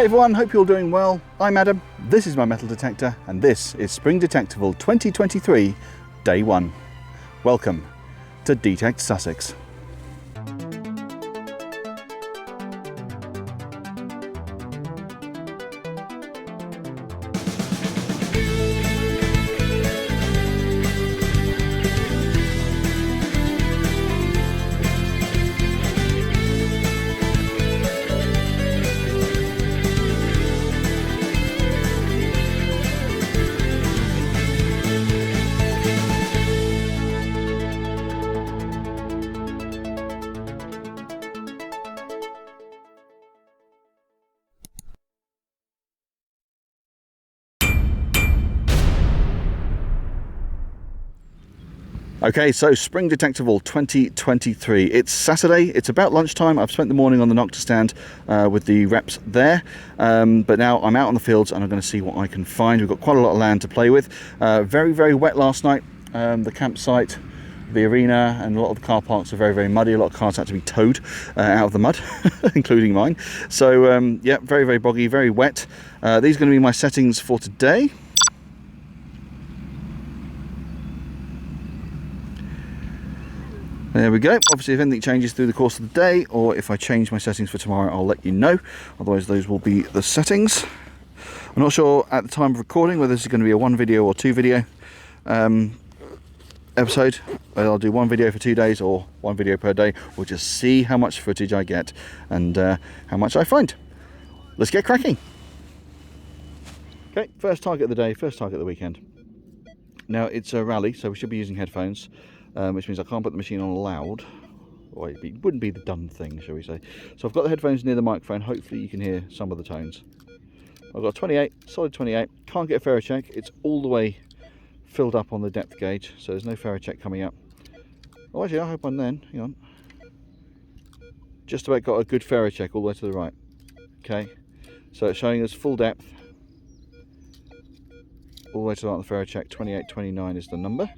Hey everyone, hope you're all doing well. I'm Adam, this is my metal detector, and this is Spring Detectival 2023, Day 1. Welcome to D-Tekt Sussex. Okay, so Spring Detectival 2023. It's Saturday, it's about lunchtime. I've spent the morning on the Nokta stand with the reps there, but now I'm out on the fields and I'm going to see what I can find. We've got quite a lot of land to play with. Very, very wet last night. The campsite, the arena and a lot of the car parks are very, very muddy. A lot of cars had to be towed out of the mud, including mine. So yeah, very, very boggy, very wet. These are going to be my settings for today. There we go. Obviously, if anything changes through the course of the day, or if I change my settings for tomorrow, I'll let you know. Otherwise, those will be the settings. I'm not sure at the time of recording whether this is going to be a 1 video or 2 video episode. I'll do 1 video for 2 days or 1 video per day. We'll just see how much footage I get and how much I find. Let's get cracking. Okay, first target of the day, first target of the weekend. Now, it's a rally, so we should be using headphones. Which means I can't put the machine on loud, or it wouldn't be the done thing, shall we say. So I've got the headphones near the microphone. Hopefully you can hear some of the tones. I've got 28, solid 28. Can't get a ferro check. It's all the way filled up on the depth gauge, so there's no ferro check coming up. Oh, actually, I hope I'm then. Hang on. Just about got a good ferro check all the way to the right. Okay, so it's showing us full depth all the way to the right on the ferro check. 28, 29 is the number.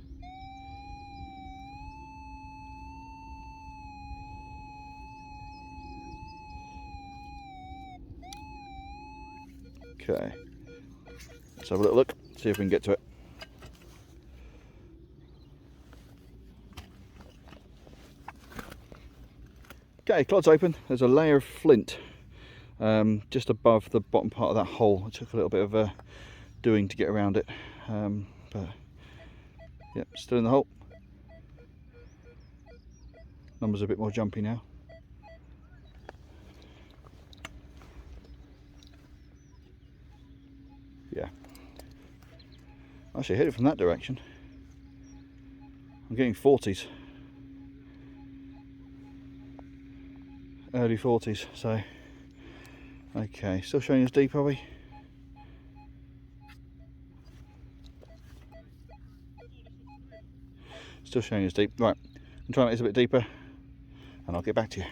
Okay, let's have a little look, see if we can get to it. Okay, clod's open. There's a layer of flint just above the bottom part of that hole. It took a little bit of doing to get around it, but yeah, still in the hole. Numbers are a bit more jumpy now. Yeah, actually hit it from that direction. I'm getting 40s, early 40s, so okay, still showing us deep, are we? Still showing us deep. Right, I'm trying to make this a bit deeper and I'll get back to you.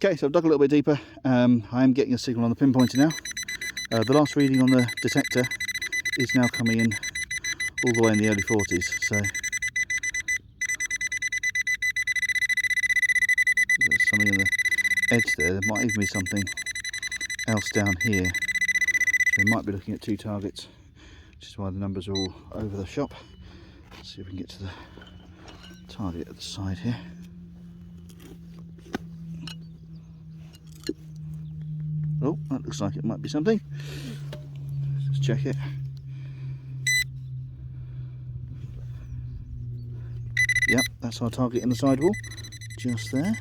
Okay, so I've dug a little bit deeper. I am getting a signal on the pinpointer now. The last reading on the detector is now coming in all the way in the early 40s. So there's something in the edge there. There might even be something else down here. So we might be looking at 2 targets, which is why the numbers are all over the shop. Let's see if we can get to the target at the side here. Oh, that looks like it might be something. Let's just check it. Yep, that's our target in the sidewall, just there.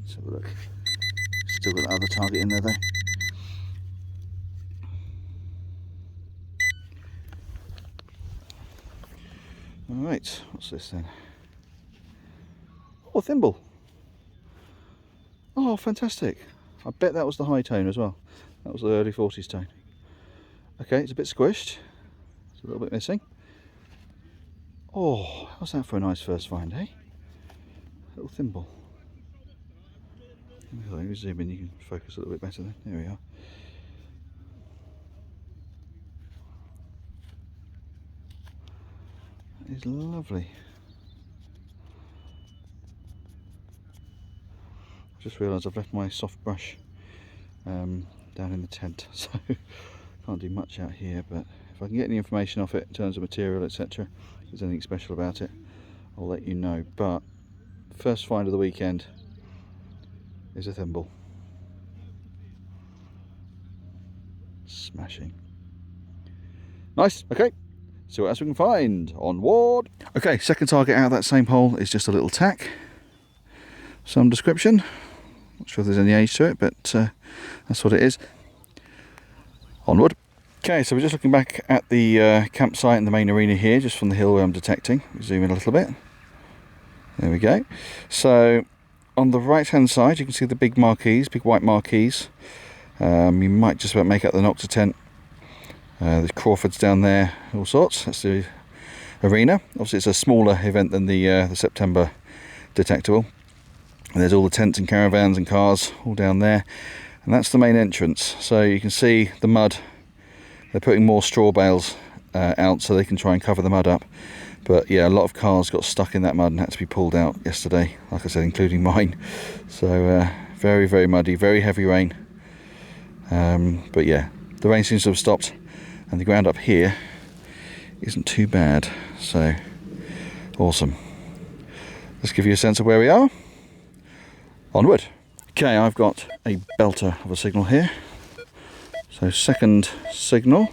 Let's have a look. Still got that other target in there though. Alright, what's this then? Oh, a thimble. Oh, fantastic. I bet that was the high tone as well. That was the early 40s tone. Okay, it's a bit squished. It's a little bit missing. Oh, how's that for a nice first find, eh? Little thimble. Let me zoom in, you can focus a little bit better then. There we are. That is lovely. Just realised I've left my soft brush down in the tent, so can't do much out here, but if I can get any information off it in terms of material, etc., if there's anything special about it, I'll let you know. But first find of the weekend is a thimble. Smashing. Nice, okay. See what else we can find. Onward. Okay, second target out of that same hole is just a little tack. Some description. Not sure if there's any age to it, but that's what it is. Onward. Okay, so we're just looking back at the campsite in the main arena here, just from the hill where I'm detecting. Zoom in a little bit. There we go. So on the right hand side you can see the big marquees, big white marquees. You might just about make out the Nokta tent. There's Crawford's down there, all sorts. That's the arena. Obviously it's a smaller event than the September Detectival. And there's all the tents and caravans and cars all down there. And that's the main entrance. So you can see the mud. They're putting more straw bales out so they can try and cover the mud up. But yeah, a lot of cars got stuck in that mud and had to be pulled out yesterday. Like I said, including mine. So very, very muddy, very heavy rain. But yeah, the rain seems to have stopped. And the ground up here isn't too bad. So awesome. Let's give you a sense of where we are. Onward. Okay, I've got a belter of a signal here. So second signal,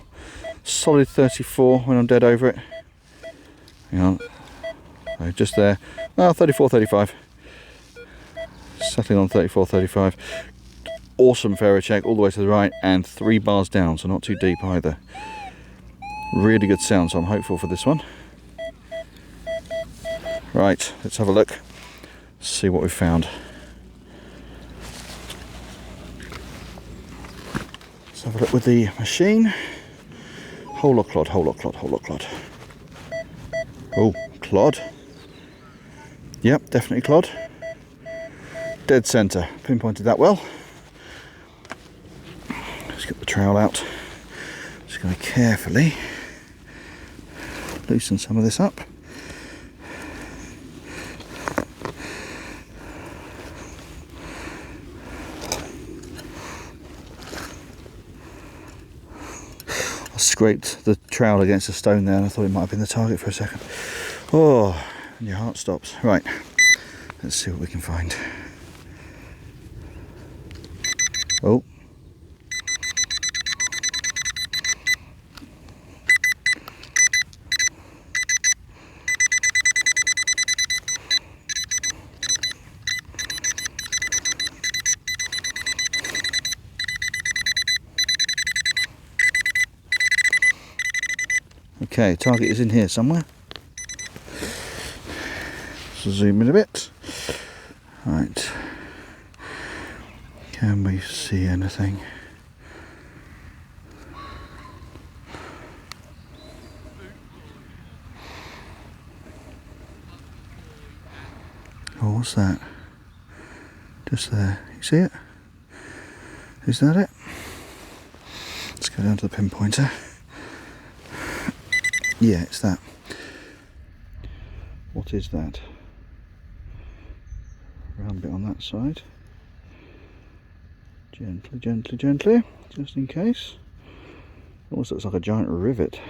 solid 34 when I'm dead over it. Hang on, so just there. Oh, 34, 35. Settling on 34, 35. Awesome ferro check all the way to the right and 3 bars down, so not too deep either. Really good sound, so I'm hopeful for this one. Right, let's have a look. See what we've found. Have a look with the machine. Hole or clod, hole or clod, hole or clod. Oh, clod. Yep, definitely clod. Dead centre, pinpointed that well. Let's get the trowel out. Just going to carefully loosen some of this up. Scraped the trowel against the stone there and I thought it might have been the target for a second. Oh, and your heart stops. Right, let's see what we can find. Oh. Okay, target is in here somewhere. So zoom in a bit. Right. Can we see anything? Oh, what's that? Just there. You see it? Is that it? Let's go down to the pinpointer. Yeah, it's that. What is that? Round bit on that side. Gently, gently, gently, just in case. Almost looks like a giant rivet.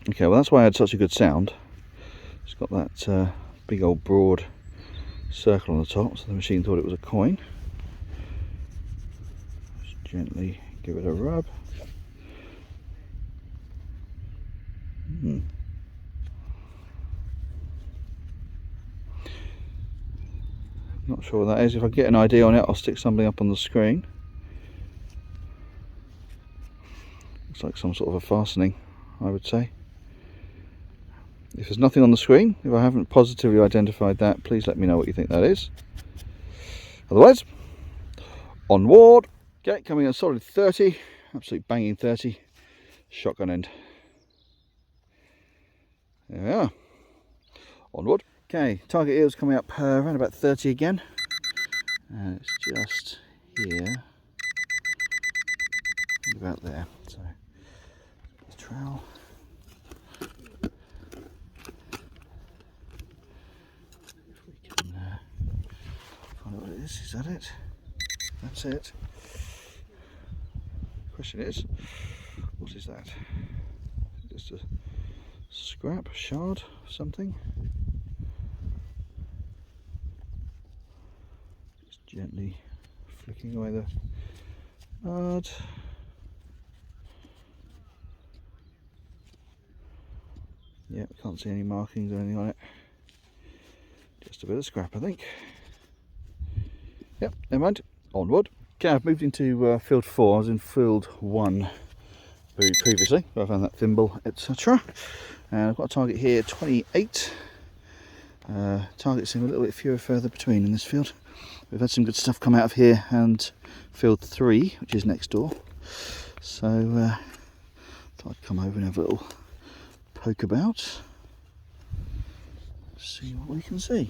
Okay, well that's why I had such a good sound. It's got that big old broad circle on the top, so the machine thought it was a coin. Just gently give it a rub. Not sure what that is. If I get an idea on it, I'll stick something up on the screen. Looks like some sort of a fastening, I would say. If there's nothing on the screen, if I haven't positively identified that, please let me know what you think that is. Otherwise, onward. Okay, coming in solid 30, absolute banging 30, shotgun end. There we are. Onward. Okay, target eels coming up around about 30 again. It's just here. about there. So the trowel. If we can find out what it is that it? That's it. Question is, what is that? Just a scrap, shard, something. Just gently flicking away the mud. Yep, can't see any markings or anything on it. Just a bit of scrap, I think. Yep, never mind. Onward. Okay, I've moved into field 4. I was in field 1 very previously. I found that thimble, etc. And I've got a target here, 28. Targets seem a little bit fewer further between in this field. We've had some good stuff come out of here, and field 3, which is next door. So thought I'd come over and have a little poke about, see what we can see.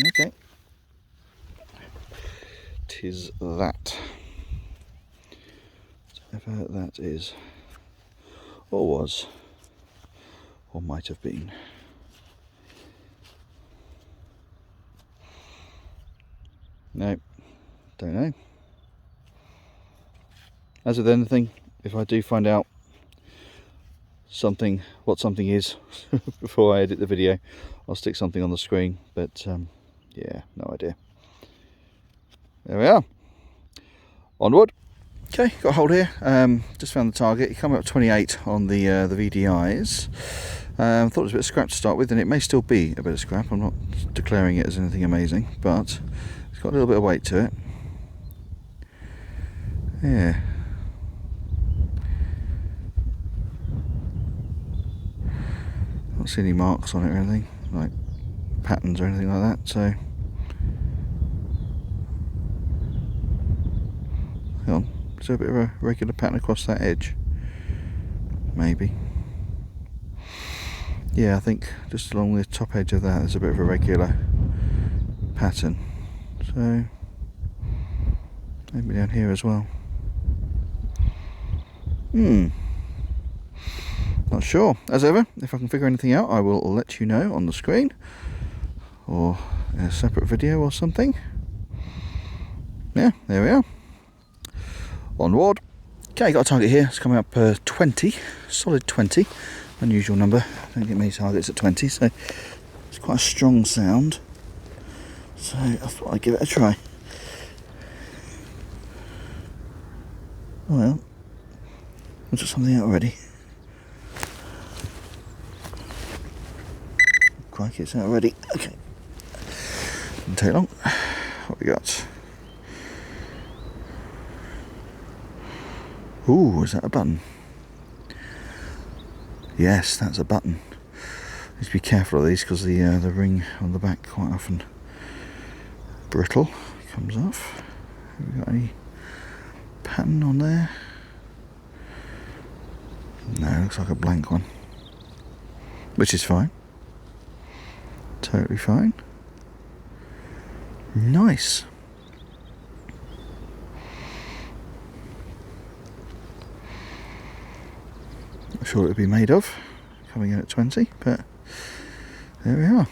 Okay, tis that, whatever that is, or was, or might have been. No, don't know. As with anything, if I do find out what something is before I edit the video, I'll stick something on the screen, but yeah, no idea. There we are. Onward. Okay, got a hold here. Just found the target. It came up 28 on the VDIs. Thought it was a bit of scrap to start with, and it may still be a bit of scrap. I'm not declaring it as anything amazing, but it's got a little bit of weight to it. Yeah. Not see any marks on it or anything, like patterns or anything like that, so hang on, is there a bit of a regular pattern across that edge? Maybe. Yeah, I think just along the top edge of that there's a bit of a regular pattern, so maybe down here as well. Not sure. As ever, if I can figure anything out, I will let you know on the screen or in a separate video or something. Yeah, there we are. Onward. Okay, got a target here. It's coming up 20, solid 20. Unusual number. Don't get many targets at 20, so it's quite a strong sound. So I thought I'd give it a try. Well, I took something out already. Crikey, it's out already. Okay. Didn't take long. What we got? Ooh, is that a button? Yes, that's a button. Need to be careful of these because the ring on the back quite often brittle. Comes off. Have we got any pattern on there? No, looks like a blank one. Which is fine. Totally fine. Nice. Not sure what it would be made of, coming in at 20, but there we are.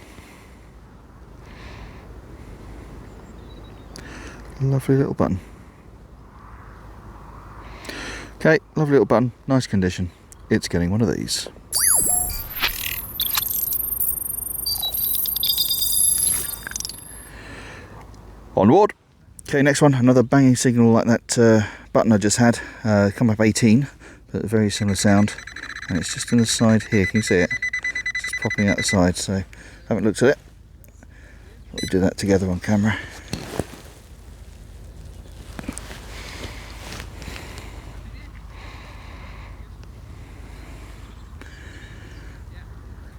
Lovely little button. Okay, lovely little button, nice condition. It's getting one of these. Onward. Okay, next one, another banging signal like that button I just had. Come up 18, but a very similar sound. And it's just on the side here, can you see it? It's just popping out the side, so haven't looked at it. We'll do that together on camera.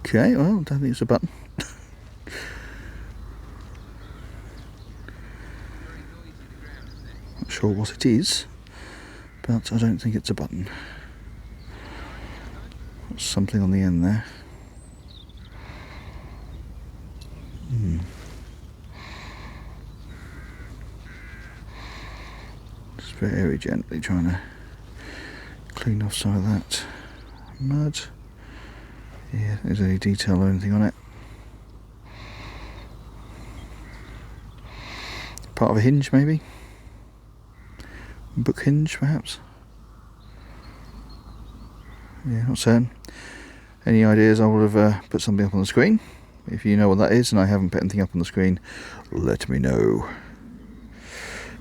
Okay, well, I don't think it's a button. Not sure what it is, but I don't think it's a button. Got something on the end there. very gently trying to clean off some of that mud. Yeah, if there's any detail or anything on it. Part of a hinge, maybe? Book hinge, perhaps? Yeah, not certain. Any ideas, I will have put something up on the screen. If you know what that is and I haven't put anything up on the screen, let me know.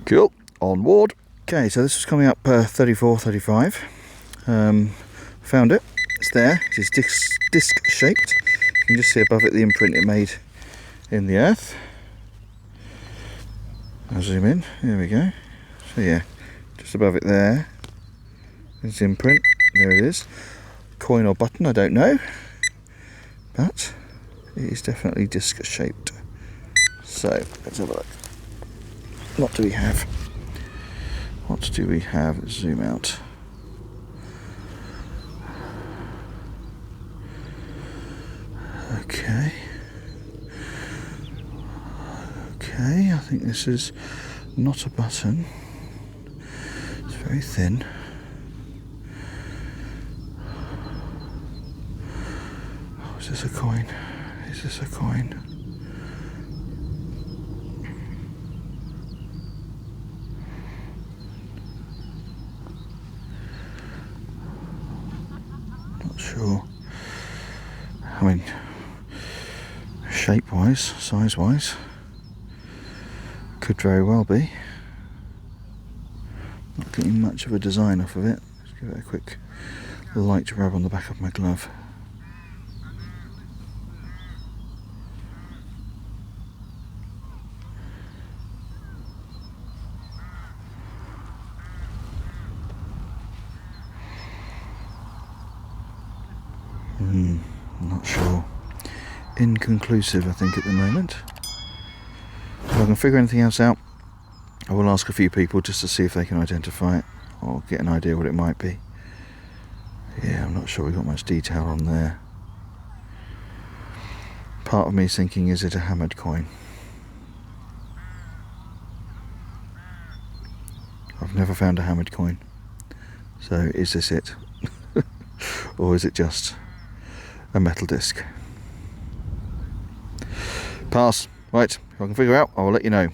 Cool, onward. Okay, so this is coming up 34, 35. Found it, it's there, it is disc shaped. You can just see above it the imprint it made in the earth. I'll zoom in, there we go. So yeah, just above it there is the imprint, there it is. Coin or button, I don't know, but it is definitely disc shaped. So let's have a look. What do we have? What do we have? Let's zoom out. Okay. Okay, I think this is not a button. It's very thin. Oh, is this a coin? Is this a coin? Not sure. I mean, shape-wise, size-wise, could very well be. Not getting much of a design off of it. Let's give it a quick light rub on the back of my glove. Not sure. Inconclusive, I think, at the moment. If I can figure anything else out, I will ask a few people just to see if they can identify it or get an idea what it might be. Yeah, I'm not sure we got much detail on there. Part of me is thinking, is it a hammered coin? I've never found a hammered coin. So is this it? Or is it just a metal disc? Pass. Right, if I can figure out, I'll let you know.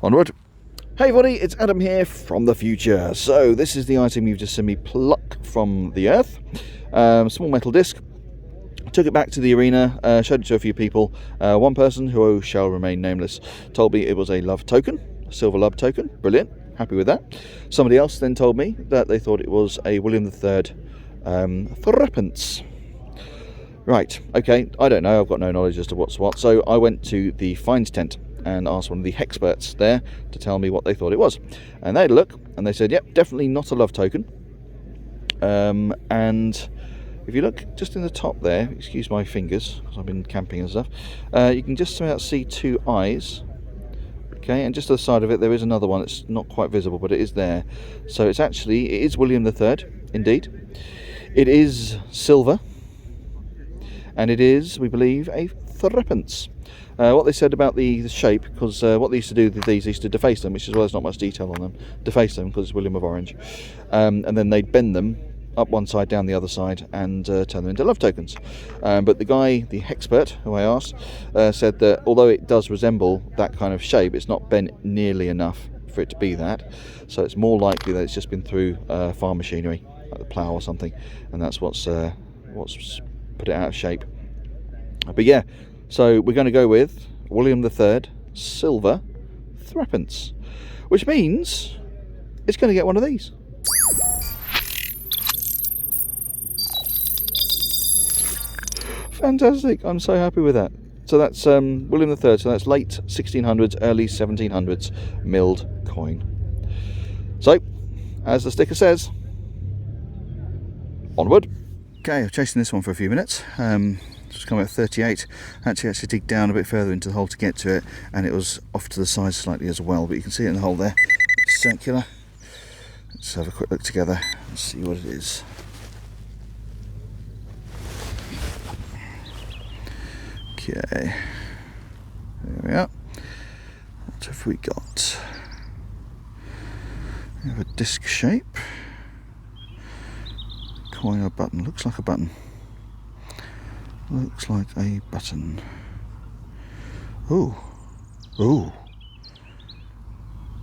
Onward. Hey everybody, it's Adam here from the future. So this is the item you've just seen me pluck from the earth. Small metal disc. Took it back to the arena, showed it to a few people. One person, who shall remain nameless, told me it was a love token, a silver love token. Brilliant, happy with that. Somebody else then told me that they thought it was a William III threepence. Right, okay, I don't know, I've got no knowledge as to what's what, so I went to the finds tent and asked one of the experts there to tell me what they thought it was. And they had a look, and they said, yep, definitely not a love token. And if you look just in the top there, excuse my fingers, because I've been camping and stuff, you can just about see two eyes. Okay, and just to the side of it, there is another one that's not quite visible, but it is there. So it is William III, indeed. It is silver. And it is, we believe, a threepence. What they said about the shape, because what they used to do with these, they used to deface them, which is why there's not much detail on them. Deface them, because it's William of Orange. And then they'd bend them up one side, down the other side, and turn them into love tokens. But the guy, the expert, who I asked, said that although it does resemble that kind of shape, it's not bent nearly enough for it to be that. So it's more likely that it's just been through farm machinery, like the plough or something, and that's what's put it out of shape. But yeah, so we're going to go with William III silver threepence, which means it's going to get one of these. Fantastic, I'm so happy with that. So that's William III, so that's late 1600s, early 1700s milled coin. So, as the sticker says, onward. Okay, I've chasing this one for a few minutes. Just come at 38. Actually dig down a bit further into the hole to get to it, and it was off to the side slightly as well, but you can see it in the hole there. It's circular. Let's have a quick look together and see what it is. Okay, there we are. What have we got? We have a disc shape. Coin or button. Looks like a button. Looks like a button. Ooh. Ooh.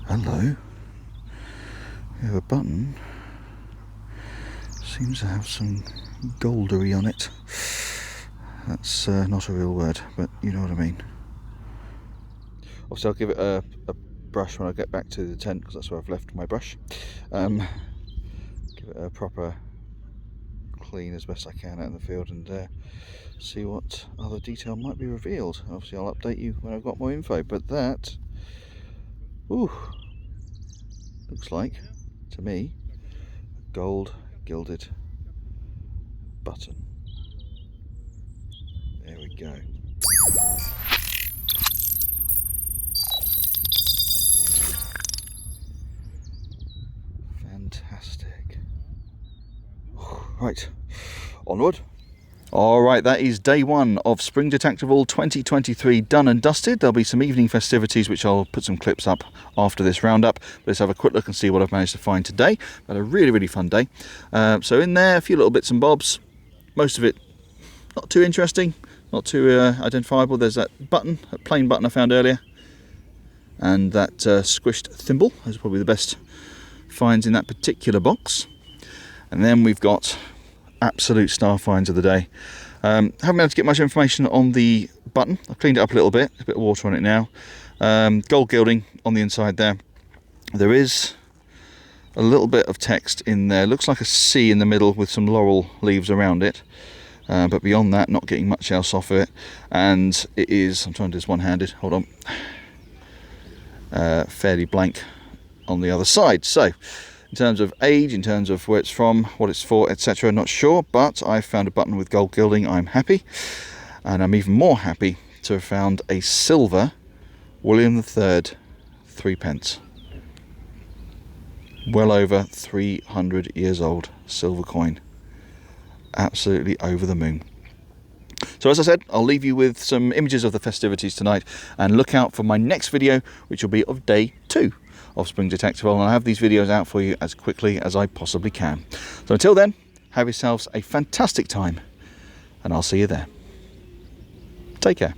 Hello. We have a button. Seems to have some goldery on it. That's not a real word, but you know what I mean. Obviously I'll give it a brush when I get back to the tent, because that's where I've left my brush. Give it a proper clean as best I can out in the field, and see what other detail might be revealed. Obviously I'll update you when I've got more info, but that, ooh, looks like, to me, a gold gilded button. There we go. Fantastic. Right, onward. Alright, that is day one of Spring Detectival 2023 done and dusted. There'll be some evening festivities which I'll put some clips up after this roundup. But let's have a quick look and see what I've managed to find today. Had a really fun day. So in there, a few little bits and bobs. Most of it not too interesting, not too identifiable. There's that button, a plain button I found earlier. And that squished thimble. Those are probably the best finds in that particular box. And then we've got absolute star finds of the day. Haven't been able to get much information on the button. I've cleaned it up a little bit. There's a bit of water on it now. Gold gilding on the inside there. There is a little bit of text in there. Looks like a C in the middle with some laurel leaves around it. But beyond that, not getting much else off of it. And it is, I'm trying to do this one-handed, hold on, fairly blank on the other side. So in terms of age, in terms of where it's from, what it's for, etc., not sure, but I found a button with gold gilding. I'm happy, and I'm even more happy to have found a silver William III 3p. Well over 300 years old silver coin. Absolutely over the moon. So as I said, I'll leave you with some images of the festivities tonight, and look out for my next video, which will be of day 2 of Spring Detectival, and I'll have these videos out for you as quickly as I possibly can. So until then, have yourselves a fantastic time, and I'll see you there. Take care.